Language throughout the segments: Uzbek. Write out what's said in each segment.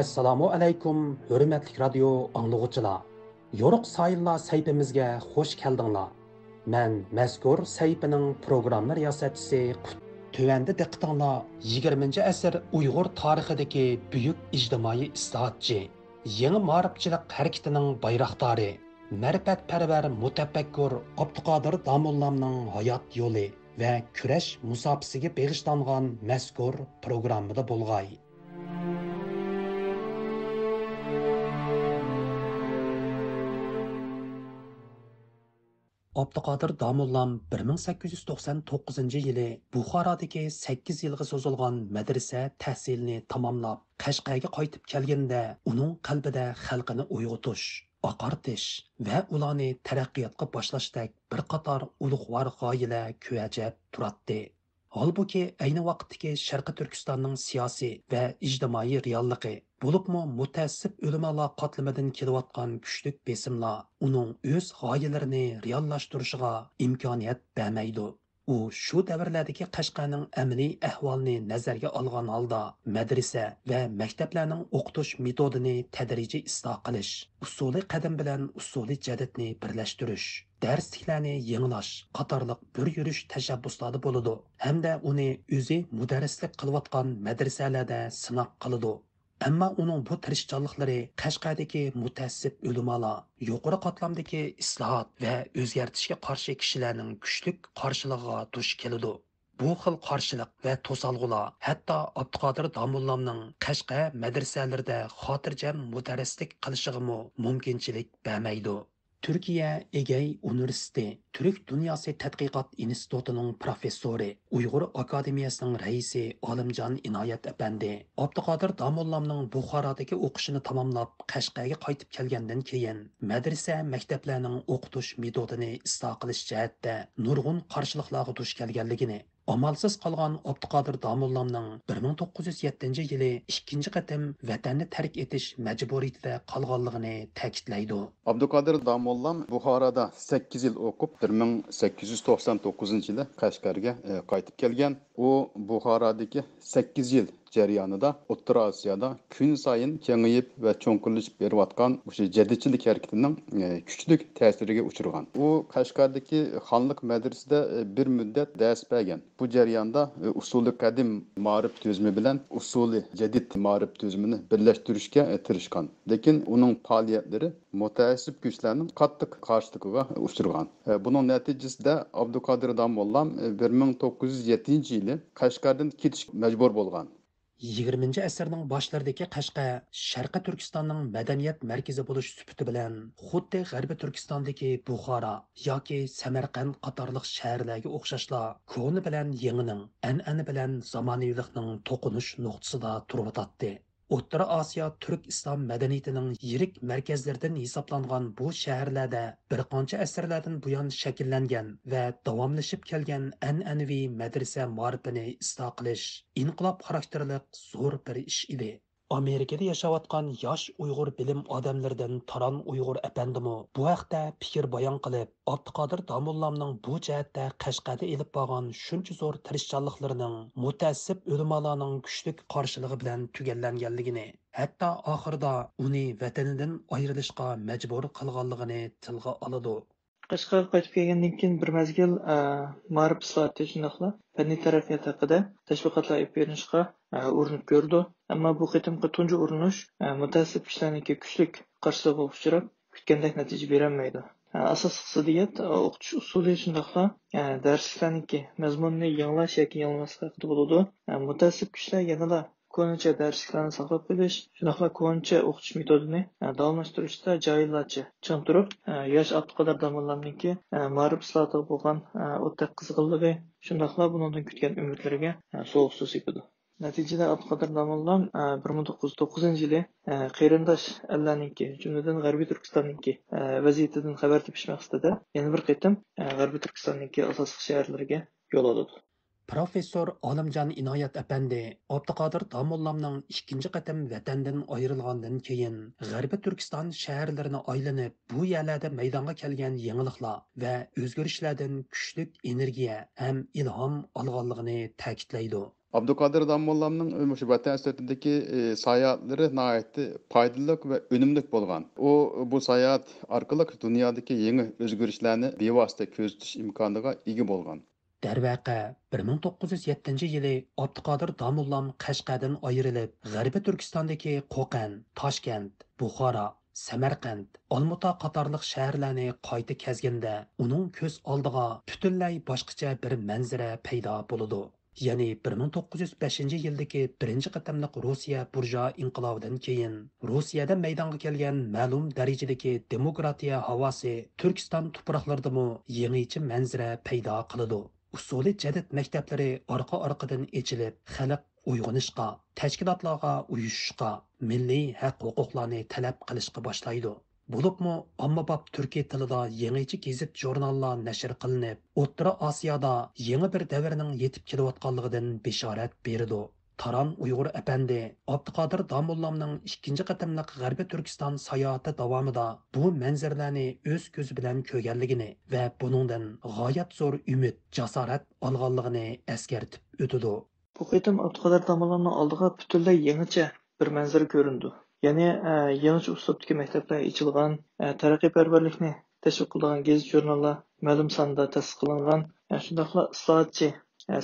Assalomu alaykum, hurmatli radio anglag'uchilar. Yoruq sayillar saytimizga xush keldinglar. Men mazkur saytining programma riyosatchisi Tuvanda diqqatinglar 20-asr Uyg'ur tarixidagi buyuk ijtimoiy islohotchi, yangi ma'rifchilik harakatining bayroqdori, ma'rifatparvar mutafakkur Abduqodir Domullamning hayot yo'li va kurash musofasiga bag'ishlangan mazkur programmada bo'lg'ay. Abduqodir Domullam 1899-yili Buxorodagi 8 yilga so'zilgan madrasa tahsilini tamomlab, Qashqarga qaytib kelganda, uning qalbida xalqini uyg'otish, oqartish va ularni taraqqiyotga boshlashdak bir qator ulug'vor g'oyalar ko'chab turadi. Holbuki ayni vaqtdagi Sharqi Turkistonning siyosiy va ijtimoiy realligi, bo'libmi mutaassib o'limalar qatlamidan kelayotgan kuchlik besimlar uning o'z g'oyalarini reallashtirishiga imkoniyat bermaydi. U shu davrlardagi Qashqarning amaliy ahvolini nazarga olgan holda madrasa va maktablarning o'qitish metodini tadrijiy isloh qilish, usuli qadim bilan usuli jadidni birlashtirish, darsliklarni yangilash qatorliq bir yurish tashabbuslarda bo'ladi hamda uni o'zi mudarrislik qilayotgan madrasalarda sinoq qiladi. Ammo uning bu tirishchanliklari Qashqardagi mutaassib ulamolar, yuqori qatlamdagi islohot va o'zgartishga qarshi kishilarning kuchli qarshilig'iga duch keladi. Bu xil qarshilik va to'salg'ular hatto Abduqodir Domullamning Qashqar madrasalarida xotirjam mudarrislik qilishiga mumkinchilik bermaydi. Türkiye Egey Üniversitesi Türk Dünyası Tədqiqat İnstitutunun professori, Uyghur Akademiyasının reisi Alimcan İnayət Əpəndi, Abduqadir Domullamның Buxaradakı oquşunu tamamlab, Qashqarga qaytib kelgandan keyin madrasa maktablarning o'qitish metodini isloh qilish jihatda nurg'un qarshiliklarga duch kelganligini, amalsiz qolgan Abduqodir Domullamning 1907-yili ikkinchi qatim vatanni tark etish majburiyatida qolganligini ta'kidlaydi. Abduqodir Domullam Buxoroda 8 yil o'qib, 1899-yili Qashqarga qaytib kelgan. U Buxorodagi 8 yil jarayonida O'rta Osiyoda kun sayin kengayib va cho'nqirlashib berayotgan o'sha jadidchilik harakatining kuchli ta'siriga uchragan. U Qashqardagi xonlik madrasasida bir muddat dars bergan. Bu jarayonda usuli qadim ma'rif tuzumi bilan usuli jadid ma'rif tuzumini birlashtirishga tirishgan. Lekin uning faoliyatlari mutaassib kuchlarning qattiq qarshiligiga uchragan. Buning natijasida Abduqodir Domullam 1907-yili Qashqardan ketish majbur bo'lgan. 20-asrning boshlaridagi Qashqar Sharqi Turkistonning madaniyat markazi bo'lish sifati bilan xuddi G'arbiy Turkistondagi Buxoro yoki Samarqand qatorliq shaharlarga o'xshashla ko'ni bilan yangining, an'ana bilan zamonaviylikning to'qinish nuqtasida turibdi. O'rta Osiyo Turk islom madaniyatining yirik markazlaridan hisoblangan bu shaharlarda bir qancha asrlardan buyon shakllangan va davomlashib kelgan an'anaviy madrasa ma'rifini isloh qilish inqilob xarakterli zo'r bir ish edi. Amerikada yashayotgan yosh Uyg'ur bilim odamlaridan Taron Uyg'ur apandimi bu haqda fikr bayon qilib, Abduqodir Domullamning bu jihatda Qashqarda elib borgan shuncha zo'r tirishchanliklarining mutaassib ulamolarning kuchli qarshiligi bilan tugallanganligini, hatto oxirida uni vatanidan ayrilishga majbur qilganligini tilga oladi. Qashqarga qaytib kelgandan keyin bir mazgil ma'rif islohoti shundoqla fanniy taraqqiyot haqida tashviqotlar olib berilishga urinib ko'rdi. Ammo bu qitimqi tunji urinish mutaassib kishilarniki kuchli qarshilikqa uchrab, kutgandek natija berolmaydi. Asosiy qisdiyat o'qitish usuli shundoqla darsliklarniki mazmunni yangilash yoki yangilamaslik haqida bo'ladi. Mutaassib kishilar yanada ko'ncha darsliklarni saqlab qolish, shundoqla ko'ncha o'qitish metodini davomlashtirishda joylarcha ching turib, yosh Abduqodir Domullamniki ma'rif islohatiga bo'lgan o'ta qiziqarligi, shundoqla bundan kutgan umidlariga so'g'ik suv sepadi. Natijada Abduqodir Domullam 1909-yili qarindosh allarniki, jumladan G'arbiy Turkistonniki vaziyatidan xabar tepish maqsadida yana bir qatim G'arbiy Turkistonniki asosiy shaharlariga yo'l oladi. Professor Alimcan İnayət Əpəndi Abduqodir Domullamның ikkinchi qatim vatandan ayrilgandan keyin G'arbiy Turkiston shaharlarini aylanib, bu yerlarda maydonga kelgan yangiliklar va o'zgarishlardan kuchli energiya ham ilhom olganligini ta'kidlaydi. Abdülkadir Damollamның şu vatan sürtündeki sayahatları nəhayət faydalı və önümlük bolğan. O bu sayahat arqılıq dünyadakı yeni özgürüşlərini bevosita közetiş imkanına ega bolğan. Darvaqa 1907 yili Abduqodir Domullam Qashqardan ayrilib, G'arbiy Turkistondagi Qo'qon, Toshkent, Buxoro, Samarqand, Olmuta qatorliq shaharlarni qayta kezganda, uning ko'z oldiga butunlay boshqacha bir manzara paydo bo'ladi. Ya'ni 1905 yildagi birinchi qatamliq Rossiya burjua inqilobidan keyin Rossiyada maydonga kelgan ma'lum darajadagi demokratiya havosi Turkiston tuproqlaridami yangicha manzara paydo qiladi. Usuli jadid maktablari orqa-orqadan echilib, xalq uyg'onishga, tashkilotlarga uyushishga, milliy haq-huquqlarni talab qilishga boshlaydi. Bo'libmi, ommabop turkiy tilida yangicha gazet jurnallar nashr qilinib, O'rta Osiyoda yangi bir davrning yetib kelayotganligidan bishorat berdi. Taran Uyg'ur apandi Abduqodir Domullamning ikkinchi qatimliq G'arbiy Turkiston sayohati davomida bu manzaralarni o'z ko'zi bilan ko'rganligini va buningdan g'oyat zo'r umid, jasorat olganligini eskartib o'tdi. Bu qitim Abduqodir Domullamning oldiga butunlay yangicha bir manzara ko'rindi. Ya'ni yangicha uslubdagi maktablar ochilgan, taraqqiyparvarlikni tashviq qilgan gazet jurnallar ma'lum sonda ta'sis qilingan, shundaqla islohotchi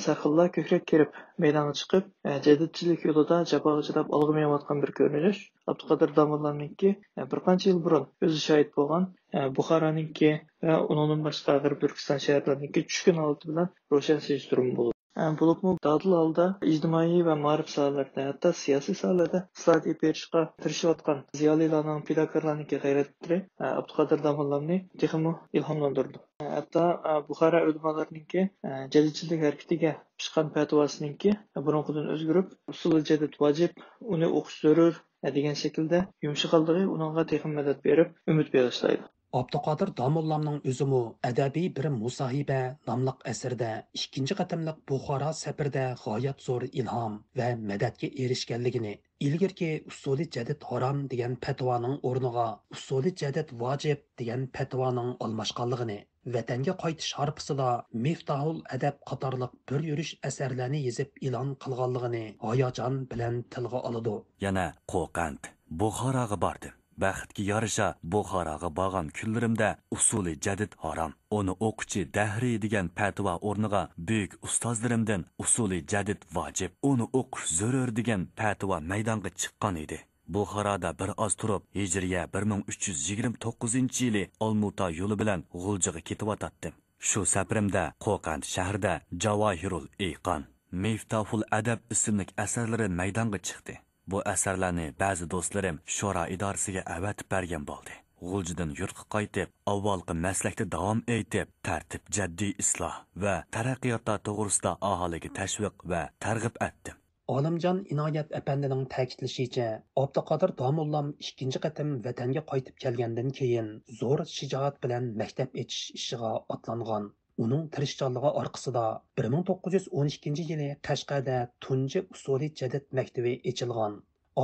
Sarxillar ko'krak kerib maydonga chiqib, jadidchilik yo'lida jafoga chidab olg'a menayotgan bir ko'rinish. Abduqodir Domullamniki bir qancha yil burun o'zi shohid bo'lgan Buxoroniki va undan boshqa G'arbiy Turkiston shaharlariniki tushkun holati bilan ro'shan surishtirim bo'ldi. Bo'libmi dadil holda ijtimoiy va ma'rif sohalarida, hatto siyosiy sohalarda islohot berishga tirishayotgan ziyolilarning fidokorlarniki g'ayratlari Abduqodir Domullamni texmo ilhomlantirdi. Hatto Buxoro ulamolarniki jadidchilik harakatiga chiqqan fatvosiniki burunqidan o'zgarib, usuli jadid vojib, uni o'qish zarur degan shaklda yumshoqligi uningga texmo madad berib, umid berishlaydi. Abduqodir Domullamning o'zimi adabiy bir musohiba nomliq asarda ikkinchi qatimliq Buxoro safarda g'oyat zo'r ilhom va madadga erishganligini, ilgirki usuli jadid harom degan fatvoning o'rniga usuli jadid vojib degan fatvoning almashganligini, vatanga qaytish harpisida Miftahul Adab qatorliq bir yurish asarlarni yozib e'lon qilganligini hayajon bilan tilga oladi. Yana Qo'qand, Buxoroga bordim. Baxtga yarasha Buxoroga borgan kunlarimda usuli jadid harom, uni o'quvchi Dahriy degan fatvo o'rniga buyuk ustozlarimdan usuli jadid vojib, uni o'qish zarur degan fatvo maydonga chiqqan edi. Buxoroda bir oz turib, Hijriya 1329-yili Olmuta yo'li bilan G'uljiga ketib Shu safarimda Qo'qand shahrida Javohirul Iqon, Miftahul Adab ismli asarlari maydonga chiqdi. Bu asarlarni ba'zi do'stlarim shura idorasiga avatib bergan bo'ldi. G'uljidan yurtga qaytib, avvalgi maslakda davom etib, tartib, jaddiy isloh va taraqqiyotlar to'g'risida aholiga tashviq va targ'ib etdim. Olimjon Inoyat apandining ta'kidlashicha, Abduqodir Domullam ikkinchi qatim vatanga qaytib kelgandan keyin zo'r shijoat bilan maktab echish ishiga otlangan. Uning tirishchanligi orqasida 1912 yili Qashqarda tunji usuli jadid maktabi ochilgan.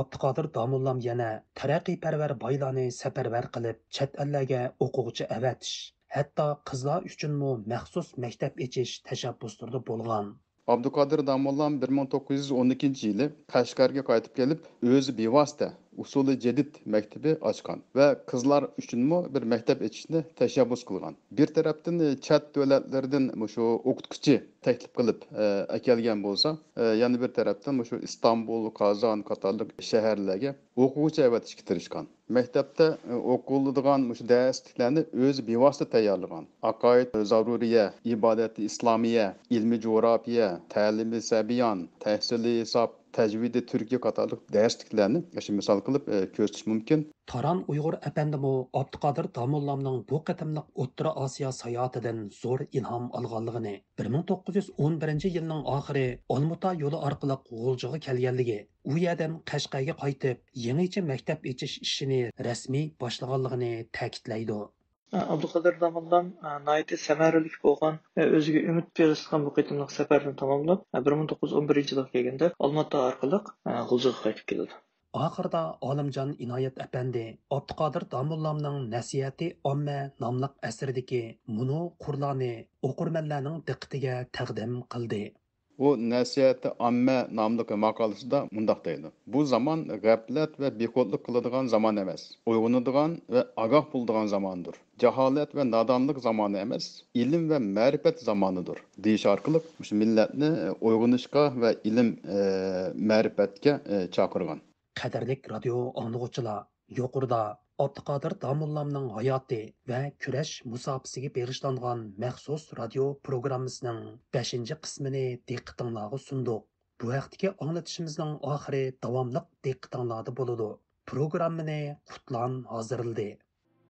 Abduqodir Domullam yana taraqqiyparvar boylarni safarbar qilib, chet ellarga o'quvchi avatish, hatto qizlar uchunmi maxsus maktab echish tashabbuslarida bo'lgan. Abdülkadir Damollam 1912 yili Qashqarga qaytib kelib, o'zi bevosita usuli jadid maktabi ochgan va qizlar uchunmi bir maktab ochishni tashabbus qilgan. Bir tarafdan chat davlatlardan shu o'qituvchi taklif qilib kelgan bo'lsa, yana bir tarafdan shu Istanbul, Qozon qatorliq shaharlarga o'quvchi avatishga tirishgan. Maktabda o'qiladigan shu darsliklarni o'zi bevosita tayyorlagan. Aqoid zaruriya, ibodat islomiya, ilmiy jo'g'rofiya, ta'limi sabiyon, tahsili hisob, tajvidi Türkiye qatorliq darsliklarni misol qilib ko'rsatish mumkin. Taran Uyg'ur apandimi Abduqodir Domullamning bu qatimliq O'rta Osiyo sayohatidan zo'r ilhom olganligini, 1911-yilning oxiri Olmuta yo'li orqali G'uljiga kelganligi, u yerdan Qashqarga qaytib, yangicha maktab echish ishini rasmiy boshlaganligini ta'kidlaydi. Abduqodir Domullam nihoyatda samarali bo'lgan va o'ziga umid berishgan bu qitimliq safarni tamomlab 1911-yilga kelganda Olmuta orqali G'uljiga qaytib keldi. Oxirida Olimjon Inoyat apandi Abduqodir Domullamning Nasihati Omma nomli asridagi munu qurlarni o'qirmanlarning diqqatiga taqdim qildi. O Nəsihəti Ammə namlıq maqalasında mundaq deydi. Bu zaman g'aflat və bekodluq qıladigan zaman emas. Uyg'onadigan və agah buladigan zamandır. Jaholat və nadanlıq zamanı emas, ilim və ma'rifat zamanıdır. Deyiş orqali shu millatni uyg'onishga və ilm ma'rifatga chaqirgan. Qadarlik radio anlıqçılar, yuqurda Abduqadir Damullamның hayatı və küreş musabisiga berishlangan məxsus radio programmasining 5-ci qismini diqqətinizə sunduq. Bu vaqtdagi anlatışımızның oxiri davamlıq diqqətinizdə bo'ladi. Programmani Qutlan hazırladı.